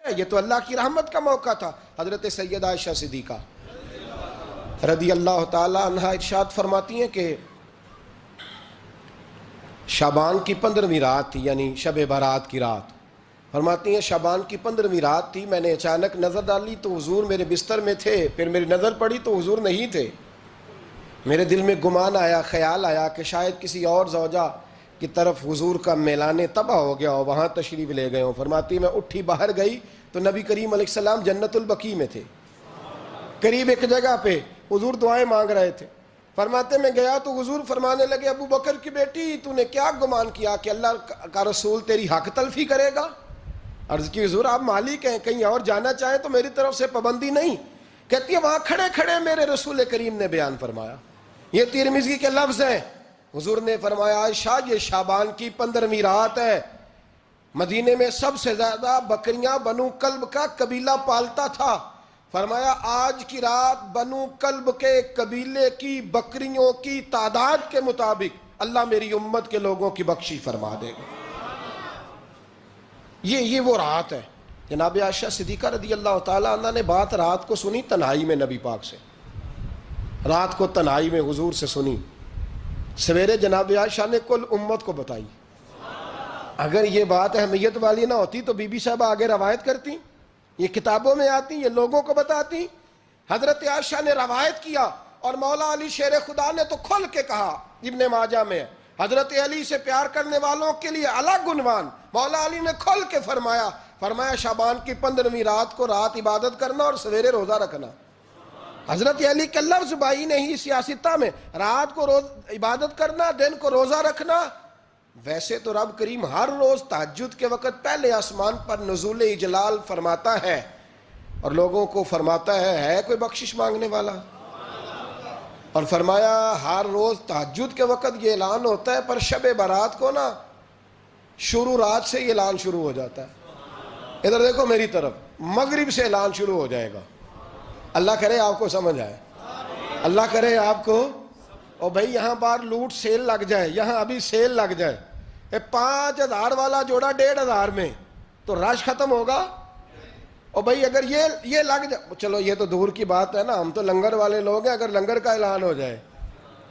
یہ تو اللہ کی رحمت کا موقع تھا۔ حضرت سیدہ عائشہ صدیقہ رضی اللہ تعالی عنہا ارشاد فرماتی ہیں کہ شعبان کی 15ویں رات تھی، یعنی شب برات کی رات۔ فرماتی ہیں شعبان کی 15ویں رات تھی، میں نے اچانک نظر ڈالی تو حضور میرے بستر میں تھے، پھر میری نظر پڑی تو حضور نہیں تھے۔ میرے دل میں گمان آیا، خیال آیا کہ شاید کسی اور زوجہ کی طرف حضور کا میلان تباہ ہو گیا ہو، وہاں تشریف لے گئے ہوں۔ فرماتی میں اٹھی باہر گئی تو نبی کریم علیہ السلام جنت البقیع میں تھے، قریب ایک جگہ پہ حضور دعائیں مانگ رہے تھے۔ فرماتے میں گیا تو حضور فرمانے لگے، ابو بکر کی بیٹی تو نے کیا گمان کیا کہ اللہ کا رسول تیری حق تلفی کرے گا؟ عرض کی حضور آپ مالک ہیں، کہیں اور جانا چاہیں تو میری طرف سے پابندی نہیں۔ کہتی ہے وہاں کھڑے کھڑے میرے رسول کریم نے بیان فرمایا، یہ ترمذی کے لفظ ہیں۔ حضور نے فرمایا عائشہ یہ شعبان کی 15ویں رات ہے، مدینے میں سب سے زیادہ بکریاں بنو کلب کا قبیلہ پالتا تھا۔ فرمایا آج کی رات بنو کلب کے قبیلے کی بکریوں کی تعداد کے مطابق اللہ میری امت کے لوگوں کی بخشی فرما دے گا۔ یہ وہ رات ہے۔ جناب عائشہ صدیقہ رضی اللہ تعالیٰ عنہ نے بات رات کو سنی تنہائی میں نبی پاک سے، رات کو تنہائی میں حضور سے سنی، سویرے جناب عائشہ نے کل امت کو بتائی۔ اگر یہ بات اہمیت والی نہ ہوتی تو بی بی صاحبہ آگے روایت کرتی، یہ کتابوں میں آتی، یہ لوگوں کو بتاتی۔ حضرت عائشہ نے روایت کیا اور مولا علی شیر خدا نے تو کھل کے کہا، ابن ماجہ میں حضرت علی سے پیار کرنے والوں کے لیے الگ عنوان، مولا علی نے کھل کے فرمایا شعبان کی 15ویں رات کو رات عبادت کرنا اور سویرے روزہ رکھنا۔ حضرت علی کے لفظ بائی نہیں سیاستہ میں، رات کو روز عبادت کرنا، دن کو روزہ رکھنا۔ ویسے تو رب کریم ہر روز تہجد کے وقت پہلے آسمان پر نزول اجلال فرماتا ہے اور لوگوں کو فرماتا ہے کوئی بخشش مانگنے والا؟ اور فرمایا ہر روز تہجد کے وقت یہ اعلان ہوتا ہے، پر شب برات کو نا شروع رات سے یہ اعلان شروع ہو جاتا ہے۔ ادھر دیکھو میری طرف، مغرب سے اعلان شروع ہو جائے گا۔ اللہ کرے آپ کو سمجھ آئے، اللہ کرے آپ کو، اور بھائی یہاں بار لوٹ سیل لگ جائے، یہاں ابھی سیل لگ جائے، 5000 والا جوڑا 1500 میں تو رش ختم ہوگا۔ اور بھائی اگر یہ لگ جائے، چلو یہ تو دور کی بات ہے نا، ہم تو لنگر والے لوگ ہیں، اگر لنگر کا اعلان ہو جائے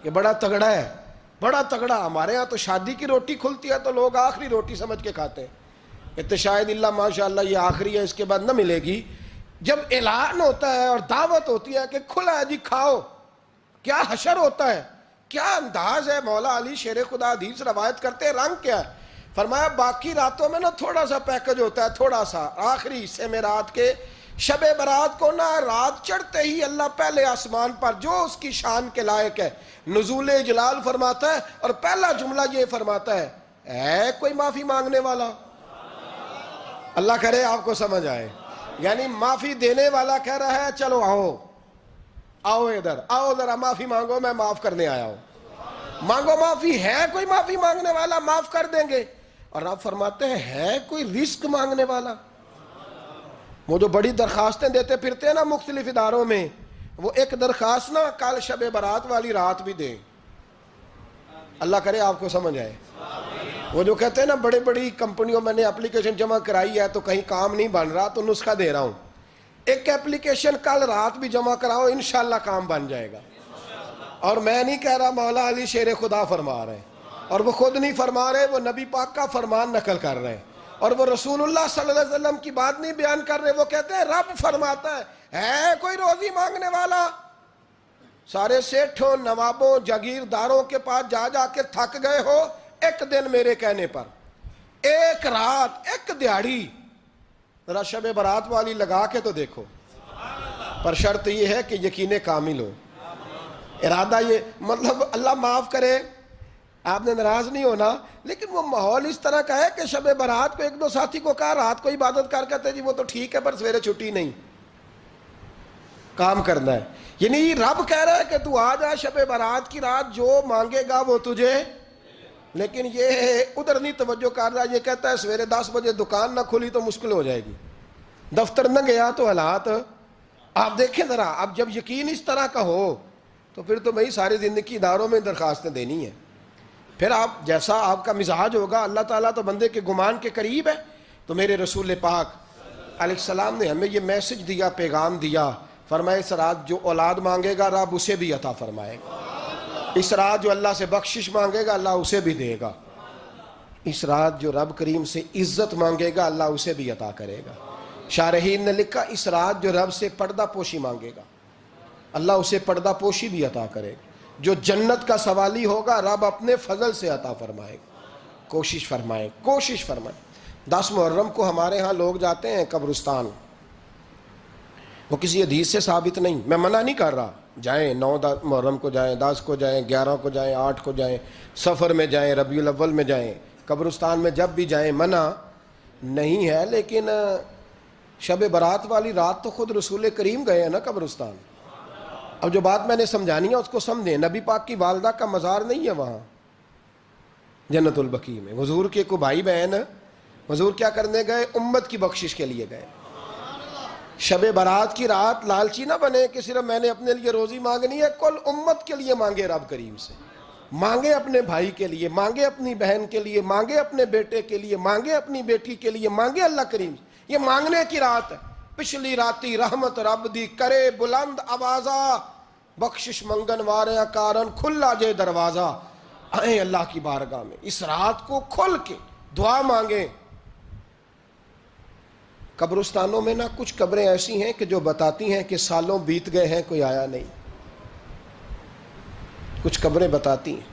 کہ بڑا تگڑا ہے، بڑا تگڑا، ہمارے ہاں تو شادی کی روٹی کھلتی ہے تو لوگ آخری روٹی سمجھ کے کھاتے ہیں، تو شاید اللہ ماشاءاللہ یہ آخری ہے، اس کے بعد نہ ملے گی۔ جب اعلان ہوتا ہے اور دعوت ہوتی ہے کہ کھلا ہے جی کھاؤ، کیا حشر ہوتا ہے، کیا انداز ہے۔ مولا علی شیر خدا حدیث روایت کرتے ہیں، رنگ کیا ہے؟ فرمایا باقی راتوں میں نا تھوڑا سا پیکج ہوتا ہے، تھوڑا سا، آخری حصے میں رات کے شب برات کو نا رات چڑھتے ہی اللہ پہلے آسمان پر جو اس کی شان کے لائق ہے نزول جلال فرماتا ہے، اور پہلا جملہ یہ فرماتا ہے کوئی معافی مانگنے والا؟ اللہ کرے آپ کو سمجھ آئے، یعنی معافی دینے والا کہہ رہا ہے چلو آؤ ادھر آؤ ذرا معافی مانگو، میں معاف کرنے آیا ہوں، مانگو معافی۔ ہے کوئی معافی مانگنے والا؟ معاف کر دیں گے۔ اور آپ فرماتے ہیں ہے کوئی رزق مانگنے والا؟ وہ جو بڑی درخواستیں دیتے پھرتے ہیں نا مختلف اداروں میں، وہ ایک درخواست نا کل شب برات والی رات بھی دیں۔ اللہ کرے آپ کو سمجھ آئے۔ وہ جو کہتے ہیں نا بڑی بڑی کمپنیوں میں نے اپلیکیشن جمع کرائی ہے تو کہیں کام نہیں بن رہا تو نسخہ دے رہا ہوں، ایک اپلیکیشن کل رات بھی جمع کراؤ انشاءاللہ کام بن جائے گا۔ اور میں نہیں کہہ رہا، مولا علی شیر خدا فرما رہے ہیں، اور وہ خود نہیں فرما رہے، وہ نبی پاک کا فرمان نقل کر رہے ہیں، اور وہ رسول اللہ صلی اللہ علیہ وسلم کی بات نہیں بیان کر رہے، وہ کہتے ہیں رب فرماتا ہے کوئی روزی مانگنے والا؟ سارے سیٹھوں نوابوں جاگیرداروں کے پاس جا کے تھک گئے ہو، ایک دن میرے کہنے پر، ایک رات، ایک دیہڑی ذرا شب برات والی لگا کے تو دیکھو، پر شرط یہ ہے کہ یقین کامل ہو، ارادہ یہ، مطلب اللہ معاف کرے آپ نے ناراض نہیں ہونا، لیکن وہ ماحول اس طرح کا ہے کہ شب برات کو ایک دو ساتھی کو کہا رات کو عبادت کر کہتے جی وہ تو ٹھیک ہے پر سویرے چھٹی نہیں، کام کرنا ہے۔ یعنی رب کہہ رہا ہے کہ تو آ جا شب برات کی رات، جو مانگے گا وہ تجھے، لیکن یہ ادھر نہیں توجہ کر رہا، یہ کہتا ہے سویرے 10 بجے دکان نہ کھلی تو مشکل ہو جائے گی، دفتر نہ گیا تو حالات آپ دیکھیں ذرا۔ اب جب یقین اس طرح کا ہو تو پھر تو بھائی ساری زندگی اداروں میں درخواستیں دینی ہیں، پھر آپ جیسا آپ کا مزاج ہوگا، اللہ تعالیٰ تو بندے کے گمان کے قریب ہے، تو میرے رسول پاک علیہ السلام نے ہمیں یہ میسج دیا، پیغام دیا، فرمایا اس رات جو اولاد مانگے گا رب اسے بھی عطا فرمائے گا، اس رات جو اللہ سے بخشش مانگے گا اللہ اسے بھی دے گا، اس رات جو رب کریم سے عزت مانگے گا اللہ اسے بھی عطا کرے گا۔ شارحین نے لکھا اس رات جو رب سے پردہ پوشی مانگے گا اللہ اسے پردہ پوشی بھی عطا کرے گا، جو جنت کا سوالی ہوگا رب اپنے فضل سے عطا فرمائے گا۔ کوشش فرمائیں، کوشش فرمائیں۔ 10 محرم کو ہمارے ہاں لوگ جاتے ہیں قبرستان، وہ کسی حدیث سے ثابت نہیں، میں منع نہیں کر رہا، جائیں 9 محرم کو جائیں، 10 کو جائیں، 11 کو جائیں، 8 کو جائیں، سفر میں جائیں، ربیع الاول میں جائیں، قبرستان میں جب بھی جائیں منع نہیں ہے، لیکن شب برات والی رات تو خود رسول کریم گئے ہیں نا قبرستان۔ اب جو بات میں نے سمجھانی ہے اس کو سمجھیں، نبی پاک کی والدہ کا مزار نہیں ہے وہاں جنت البقیع میں، حضور کے کو بھائی بہن، حضور کیا کرنے گئے؟ امت کی بخشش کے لیے گئے۔ شب برات کی رات لالچی نہ بنے کہ صرف میں نے اپنے لیے روزی مانگنی ہے، کل امت کے لیے مانگے رب کریم سے، مانگے اپنے بھائی کے لیے، مانگے اپنی بہن کے لیے، مانگے اپنے بیٹے کے لیے، مانگے اپنی بیٹی کے لیے، مانگے اللہ کریم سے۔ یہ مانگنے کی رات ہے۔ پچھلی راتی رحمت رب دی کرے بلند آوازہ، بخشش منگن وارے کارن کھلا جے دروازہ، آئیں اللہ کی بارگاہ میں اس رات کو کھل کے دعا مانگیں۔ قبرستانوں میں نا کچھ قبریں ایسی ہیں کہ جو بتاتی ہیں کہ سالوں بیت گئے ہیں کوئی آیا نہیں، کچھ قبریں بتاتی ہیں،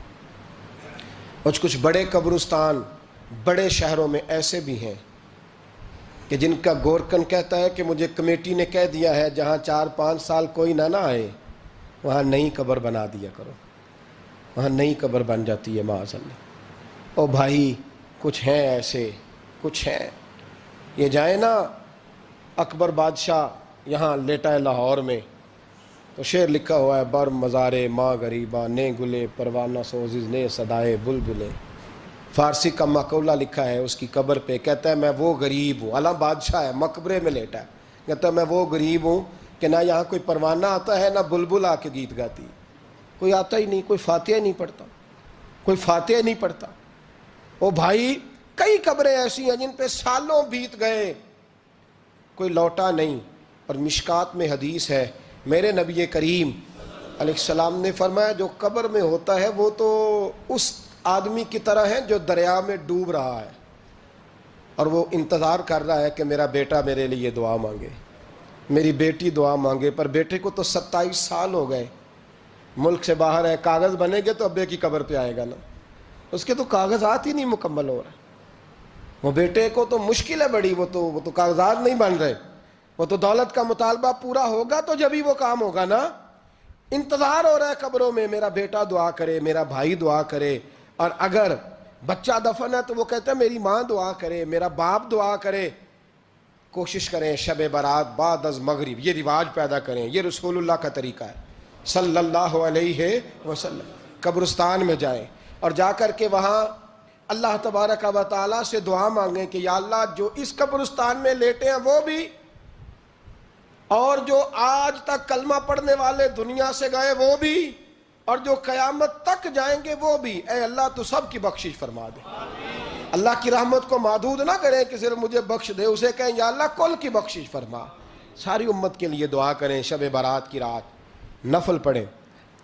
اور کچھ بڑے قبرستان بڑے شہروں میں ایسے بھی ہیں کہ جن کا گورکن کہتا ہے کہ مجھے کمیٹی نے کہہ دیا ہے جہاں 4-5 سال کوئی نہ آئے وہاں نئی قبر بنا دیا کرو، وہاں نئی قبر بن جاتی ہے معاذ اللہ۔ او بھائی کچھ ہیں ایسے، کچھ ہیں، یہ جائیں نا اکبر بادشاہ یہاں لیٹا ہے لاہور میں، تو شعر لکھا ہوا ہے، بر مزارے ماں غریباں نے گلے پروانہ سوزز نے صدائے بلبلے۔ فارسی کا مقولہ لکھا ہے اس کی قبر پہ، کہتا ہے میں وہ غریب ہوں، عالم بادشاہ ہے مقبرے میں لیٹا ہے، کہتا ہے میں وہ غریب ہوں کہ نہ یہاں کوئی پروانہ آتا ہے نہ بلبل آ کے گیت گاتی، کوئی آتا ہی نہیں، کوئی فاتحہ نہیں پڑھتا، کوئی فاتحہ نہیں پڑھتا۔ او بھائی کئی قبریں ایسی ہیں جن پہ سالوں بیت گئے کوئی لوٹا نہیں۔ اور مشکات میں حدیث ہے، میرے نبی کریم علیہ السلام نے فرمایا جو قبر میں ہوتا ہے وہ تو اس آدمی کی طرح ہے جو دریا میں ڈوب رہا ہے اور وہ انتظار کر رہا ہے کہ میرا بیٹا میرے لیے دعا مانگے، میری بیٹی دعا مانگے، پر بیٹے کو تو 27 سال ہو گئے، ملک سے باہر ہے، کاغذ بنے گے تو ابے کی قبر پہ آئے گا نا، اس کے تو کاغذات ہی نہیں مکمل ہو رہے، وہ بیٹے کو تو مشکل ہے بڑی، وہ تو کاغذات نہیں بن رہے، وہ تو دولت کا مطالبہ پورا ہوگا تو جبھی وہ کام ہوگا نا۔ انتظار ہو رہا ہے قبروں میں میرا بیٹا دعا کرے، میرا بھائی دعا کرے، اور اگر بچہ دفن ہے تو وہ کہتا ہے میری ماں دعا کرے، میرا باپ دعا کرے۔ کوشش کریں شب برات بعد از مغرب یہ رواج پیدا کریں، یہ رسول اللہ کا طریقہ ہے صلی اللہ علیہ وسلم۔ قبرستان میں جائیں اور جا کر کے وہاں اللہ تبارک و تعالیٰ سے دعا مانگیں کہ یا اللہ جو اس قبرستان میں لیٹے ہیں وہ بھی، اور جو آج تک کلمہ پڑھنے والے دنیا سے گئے وہ بھی، اور جو قیامت تک جائیں گے وہ بھی، اے اللہ تو سب کی بخشش فرما دے۔ اللہ کی رحمت کو محدود نہ کریں کہ صرف مجھے بخش دے، اسے کہیں یا اللہ کل کی بخشش فرما۔ ساری امت کے لیے دعا کریں، شب برات کی رات نفل پڑھیں۔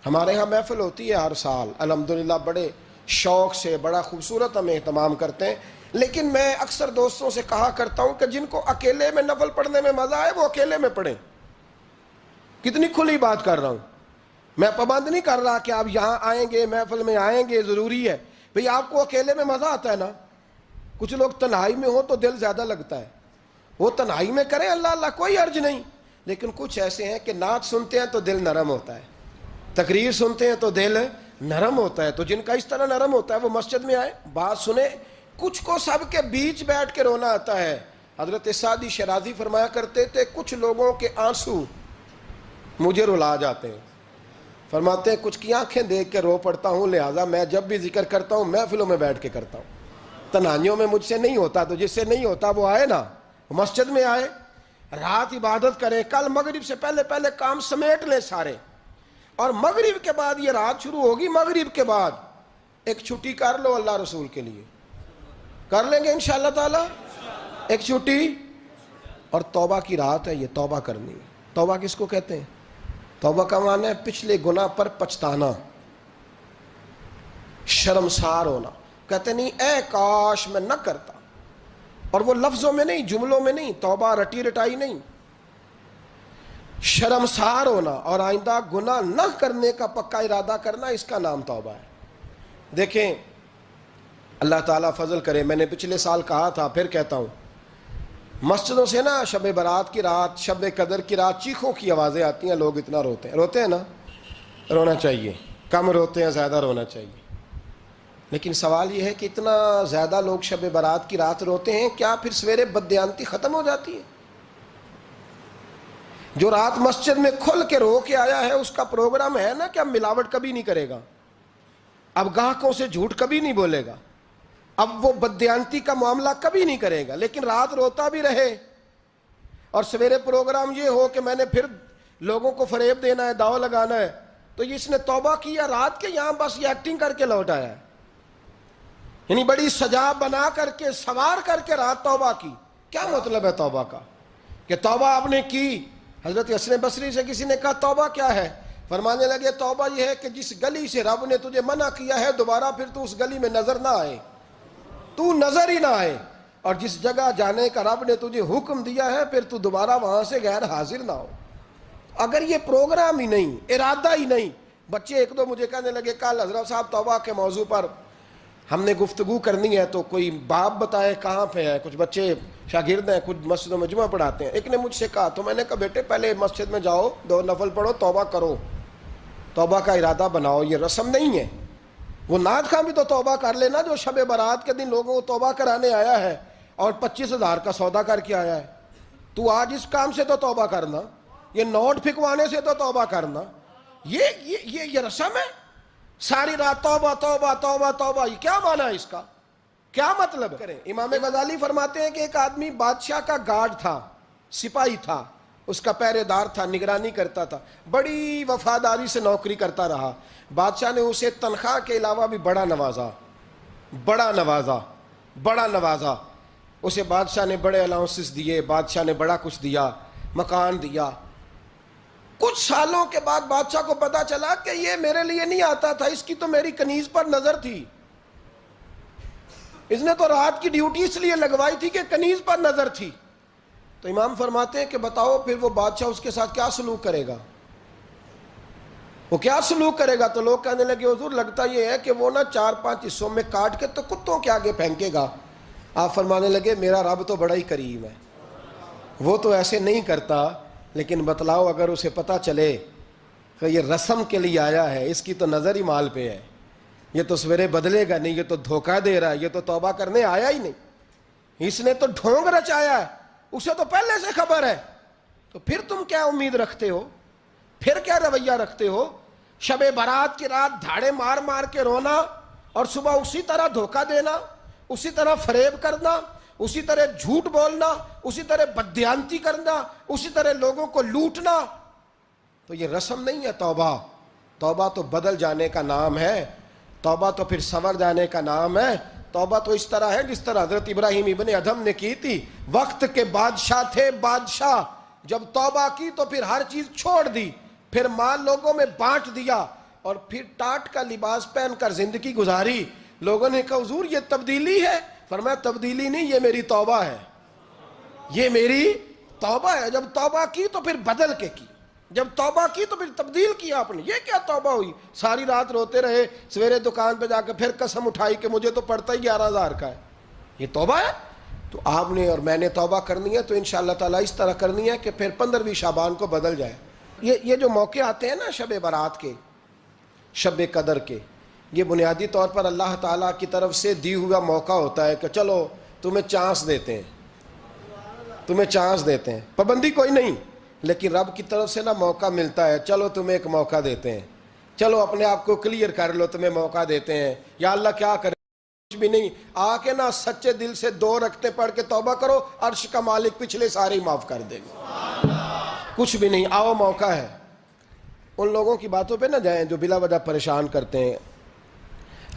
ہمارے ہاں محفل ہوتی ہے ہر سال الحمدللہ، بڑے شوق سے بڑا خوبصورت ہم اہتمام کرتے ہیں، لیکن میں اکثر دوستوں سے کہا کرتا ہوں کہ جن کو اکیلے میں نفل پڑھنے میں مزہ آئے وہ اکیلے میں پڑھیں۔ کتنی کھلی بات کر رہا ہوں، میں پابند نہیں کر رہا کہ آپ یہاں آئیں گے محفل میں آئیں گے ضروری ہے، بھئی آپ کو اکیلے میں مزہ آتا ہے نا، کچھ لوگ تنہائی میں ہو تو دل زیادہ لگتا ہے، وہ تنہائی میں کریں اللہ اللہ کوئی عرض نہیں، لیکن کچھ ایسے ہیں کہ نعت سنتے ہیں تو دل نرم ہوتا ہے، تقریر سنتے ہیں تو دل نرم ہوتا ہے، تو جن کا اس طرح نرم ہوتا ہے وہ مسجد میں آئے بات سنیں۔ کچھ کو سب کے بیچ بیٹھ کے رونا آتا ہے۔ حضرت سعدی شرازی فرمایا کرتے تھے کچھ لوگوں کے آنسو مجھے رلا جاتے ہیں، فرماتے ہیں کچھ کی آنکھیں دیکھ کے رو پڑتا ہوں، لہٰذا میں جب بھی ذکر کرتا ہوں محفلوں میں بیٹھ کے کرتا ہوں، تنہائیوں میں مجھ سے نہیں ہوتا، تو جس سے نہیں ہوتا وہ آئے نا، مسجد میں آئے، رات عبادت کریں، کل مغرب سے پہلے پہلے کام سمیٹ لیں سارے، اور مغرب کے بعد یہ رات شروع ہوگی، مغرب کے بعد ایک چھٹی کر لو اللہ رسول کے لیے، کر لیں گے انشاءاللہ تعالی ایک چھٹی، اور توبہ کی رات ہے، یہ توبہ کرنی ہے۔ توبہ کس کو کہتے ہیں؟ توبہ کا معنی ہے پچھلے گناہ پر پچھتانا، شرمسار ہونا۔ کہتے نہیں اے کاش میں نہ کرتا، اور وہ لفظوں میں نہیں، جملوں میں نہیں، توبہ رٹی رٹائی نہیں، شرمسار ہونا اور آئندہ گناہ نہ کرنے کا پکا ارادہ کرنا، اس کا نام توبہ ہے۔ دیکھیں اللہ تعالیٰ فضل کرے، میں نے پچھلے سال کہا تھا، پھر کہتا ہوں، مسجدوں سے نا شب برات کی رات، شب قدر کی رات چیخوں کی آوازیں آتی ہیں، لوگ اتنا روتے ہیں نا، رونا چاہیے، کم روتے ہیں، زیادہ رونا چاہیے۔ لیکن سوال یہ ہے کہ اتنا زیادہ لوگ شب برات کی رات روتے ہیں، کیا پھر سویرے بددیانتی ختم ہو جاتی ہے؟ جو رات مسجد میں کھل کے رو کے آیا ہے، اس کا پروگرام ہے نا کہ اب ملاوٹ کبھی نہیں کرے گا، اب گاہکوں سے جھوٹ کبھی نہیں بولے گا، اب وہ بددیانتی کا معاملہ کبھی نہیں کرے گا، لیکن رات روتا بھی رہے اور سویرے پروگرام یہ ہو کہ میں نے پھر لوگوں کو فریب دینا ہے، داؤ لگانا ہے، تو اس نے توبہ کیا رات کے، یہاں بس یہ ایکٹنگ کر کے لوٹ آیا ہے، یعنی بڑی سجا بنا کر کے سوار کر کے رات توبہ کی۔ کیا مطلب ہے توبہ کا؟ کہ توبہ آپ نے کی۔ حضرت حسن بصری سے کسی نے کہا توبہ کیا ہے؟ فرمانے لگے توبہ یہ ہے کہ جس گلی سے رب نے تجھے منع کیا ہے دوبارہ پھر تو اس گلی میں نظر نہ آئے، تو نظر ہی نہ آئے، اور جس جگہ جانے کا رب نے تجھے حکم دیا ہے پھر تو دوبارہ وہاں سے غیر حاضر نہ ہو۔ اگر یہ پروگرام ہی نہیں، ارادہ ہی نہیں، بچے ایک دو مجھے کہنے لگے کل حضرت صاحب توبہ کے موضوع پر ہم نے گفتگو کرنی ہے تو کوئی باب بتائے کہاں پہ ہے، کچھ بچے شاگرد ہیں، کچھ مسجدوں میں جمعہ پڑھاتے ہیں۔ ایک نے مجھ سے کہا، تو میں نے کہا بیٹے پہلے مسجد میں جاؤ، 2 نفل پڑھو، توبہ کرو، توبہ کا ارادہ بناؤ، یہ رسم نہیں ہے۔ وہ نعت خواں بھی تو توبہ کر لینا جو شب برات کے دن لوگوں کو توبہ کرانے آیا ہے اور 25,000 کا سودا کر کے آیا ہے۔ تو آج اس کام سے تو توبہ کرنا، یہ نوٹ پھکوانے سے تو توبہ کرنا، یہ رسم ہے؟ ساری رات توبہ توبہ توبہ توبہ، یہ کیا معنی ہے اس کا؟ کیا مطلب کریں؟ امام غزالی فرماتے ہیں کہ ایک آدمی بادشاہ کا گارڈ تھا، سپاہی تھا، اس کا پہرے دار تھا، نگرانی کرتا تھا، بڑی وفاداری سے نوکری کرتا رہا۔ بادشاہ نے اسے تنخواہ کے علاوہ بھی بڑا نوازا، بڑا نوازا، بڑا نوازا۔ اسے بادشاہ نے بڑے الاؤنسز دیے، بادشاہ نے بڑا کچھ دیا، مکان دیا۔ کچھ سالوں کے بعد بادشاہ کو پتا چلا کہ یہ میرے لیے نہیں آتا تھا، اس کی تو میری کنیز پر نظر تھی، اس نے تو رات کی ڈیوٹی اس لیے لگوائی تھی کہ کنیز پر نظر تھی۔ تو امام فرماتے ہیں کہ بتاؤ پھر وہ بادشاہ اس کے ساتھ کیا سلوک کرے گا؟ وہ کیا سلوک کرے گا؟ تو لوگ کہنے لگے حضور لگتا یہ ہے کہ وہ نا 4-5 حصوں میں کاٹ کے تو کتوں کے آگے پھینکے گا۔ آپ فرمانے لگے میرا رب تو بڑا ہی کریم ہے، وہ تو ایسے نہیں کرتا، لیکن بتلاؤ اگر اسے پتا چلے کہ یہ رسم کے لیے آیا ہے، اس کی تو نظر ہی مال پہ ہے، یہ تو سویرے بدلے گا نہیں، یہ تو دھوکہ دے رہا ہے، یہ تو توبہ کرنے آیا ہی نہیں، اس نے تو ڈھونگ رچایا ہے، اسے تو پہلے سے خبر ہے، تو پھر تم کیا امید رکھتے ہو؟ پھر کیا رویہ رکھتے ہو؟ شب برات کی رات دھاڑے مار مار کے رونا اور صبح اسی طرح دھوکہ دینا، اسی طرح فریب کرنا، اسی طرح جھوٹ بولنا، اسی طرح بددیانتی کرنا، اسی طرح لوگوں کو لوٹنا، تو یہ رسم نہیں ہے توبہ۔ توبہ تو بدل جانے کا نام ہے، توبہ تو پھر سنور جانے کا نام ہے۔ توبہ تو اس طرح ہے جس طرح حضرت ابراہیم ابن ادھم نے کی تھی، وقت کے بادشاہ تھے، بادشاہ جب توبہ کی تو پھر ہر چیز چھوڑ دی، پھر مال لوگوں میں بانٹ دیا اور پھر ٹاٹ کا لباس پہن کر زندگی گزاری۔ لوگوں نے کہا حضور یہ تبدیلی ہے؟ فرمایا تبدیلی نہیں، یہ میری توبہ ہے، یہ میری توبہ ہے۔ جب توبہ کی تو پھر بدل کے کی، جب توبہ کی تو پھر تبدیل کیا آپ نے۔ یہ کیا توبہ ہوئی؟ ساری رات روتے رہے، سویرے دکان پہ جا کے پھر قسم اٹھائی کہ مجھے تو پڑتا ہی 11,000 کا ہے، یہ توبہ ہے؟ تو آپ نے اور میں نے توبہ کرنی ہے تو انشاءاللہ تعالیٰ اس طرح کرنی ہے کہ پھر 15ویں شعبان کو بدل جائے۔ یہ جو موقع آتے ہیں نا شب برات کے، شب قدر کے، یہ بنیادی طور پر اللہ تعالیٰ کی طرف سے دی ہوا موقع ہوتا ہے کہ چلو تمہیں چانس دیتے ہیں، تمہیں چانس دیتے ہیں، پابندی کوئی نہیں، لیکن رب کی طرف سے نا موقع ملتا ہے، چلو تمہیں ایک موقع دیتے ہیں، چلو اپنے آپ کو کلیئر کر لو، تمہیں موقع دیتے ہیں۔ یا اللہ کیا کرے؟ کچھ بھی نہیں، آ کے نا سچے دل سے 2 رکعتیں پڑھ کے توبہ کرو، عرش کا مالک پچھلے سارے ہی معاف کر دے گا۔ کچھ بھی نہیں، آؤ موقع ہے۔ ان لوگوں کی باتوں پہ نہ جائیں جو بلا وجہ پریشان کرتے ہیں۔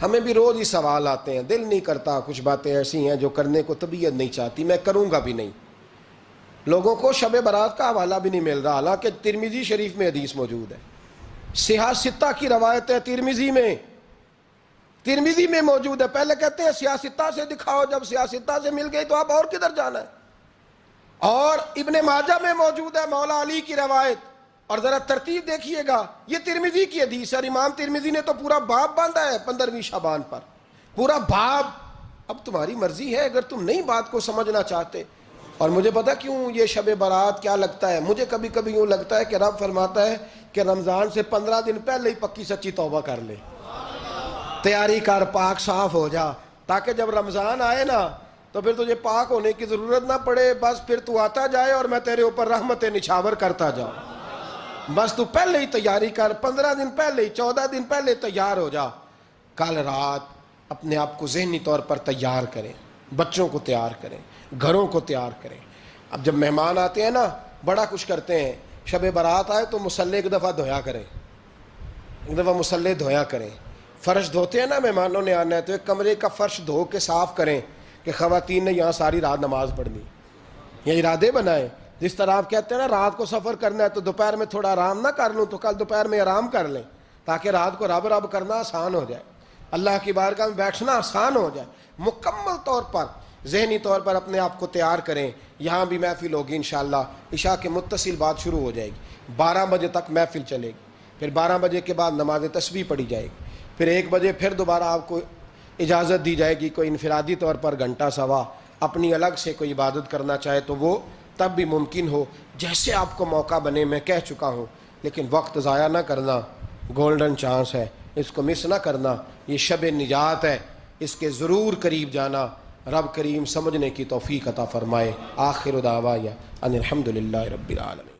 ہمیں بھی روز ہی سوال آتے ہیں، دل نہیں کرتا، کچھ باتیں ایسی ہیں جو کرنے کو طبیعت نہیں چاہتی، میں کروں گا بھی نہیں۔ لوگوں کو شب برات کا حوالہ بھی نہیں مل رہا، حالانکہ ترمذی شریف میں حدیث موجود ہے، صحاح ستہ کی روایت ہے، ترمذی میں موجود ہے۔ پہلے کہتے ہیں صحاح ستہ سے دکھاؤ، جب صحاح ستہ سے مل گئی تو آپ اور کدھر جانا ہے؟ اور ابن ماجہ میں موجود ہے مولا علی کی روایت، اور ذرا ترتیب دیکھیے گا، یہ ترمذی کی حدیث ہے، اور امام ترمذی نے تو پورا باب باندھا ہے 15ویں شعبان پر، پورا باب۔ اب تمہاری مرضی ہے، اگر تم نئی بات کو سمجھنا چاہتے۔ اور مجھے پتا کیوں یہ شب برات کیا لگتا ہے، مجھے کبھی کبھی یوں لگتا ہے کہ رب فرماتا ہے کہ رمضان سے 15 دن پہلے ہی پکی سچی توبہ کر لے، تیاری کر، پاک صاف ہو جا، تاکہ جب رمضان آئے نا تو پھر تجھے پاک ہونے کی ضرورت نہ پڑے، بس پھر تو آتا جائے اور میں تیرے اوپر رحمت نچھاور کرتا جاؤں۔ بس تو پہلے ہی تیاری کر، 15 دن پہلے ہی، 14 دن پہلے تیار ہو جا۔ کل رات اپنے آپ کو ذہنی طور پر تیار کریں، بچوں کو تیار کریں، گھروں کو تیار کریں۔ اب جب مہمان آتے ہیں نا بڑا کچھ کرتے ہیں، شب برات آئے تو مصلی ایک دفعہ دھویا کریں، ایک دفعہ مصلی دھویا کریں۔ فرش دھوتے ہیں نا، مہمانوں نے آنا ہے تو ایک کمرے کا فرش دھو کے صاف کریں کہ خواتین نے یہاں ساری رات نماز پڑھنی، یہ ارادے بنائیں۔ جس طرح آپ کہتے ہیں نا رات کو سفر کرنا ہے تو دوپہر میں تھوڑا آرام نہ کر لوں تو کل دوپہر میں آرام کر لیں، تاکہ رات کو رب رب کرنا آسان ہو جائے، اللہ کی بارگاہ میں بیٹھنا آسان ہو جائے۔ مکمل طور پر ذہنی طور پر اپنے آپ کو تیار کریں۔ یہاں بھی محفل ہوگی انشاءاللہ، عشاء کے متصل بعد شروع ہو جائے گی، 12 بجے تک محفل چلے گی، پھر 12 بجے کے بعد نماز تسبیح پڑھی جائے گی، پھر 1 بجے پھر دوبارہ آپ کو اجازت دی جائے گی، کوئی انفرادی طور پر گھنٹہ سوا اپنی الگ سے کوئی عبادت کرنا چاہے تو وہ تب بھی ممکن ہو، جیسے آپ کو موقع بنے۔ میں کہہ چکا ہوں، لیکن وقت ضائع نہ کرنا، گولڈن چانس ہے، اس کو مس نہ کرنا، یہ شب نجات ہے، اس کے ضرور قریب جانا۔ رب کریم سمجھنے کی توفیق عطا فرمائے۔ آخر دعوایا ان الحمدللہ رب العالمین۔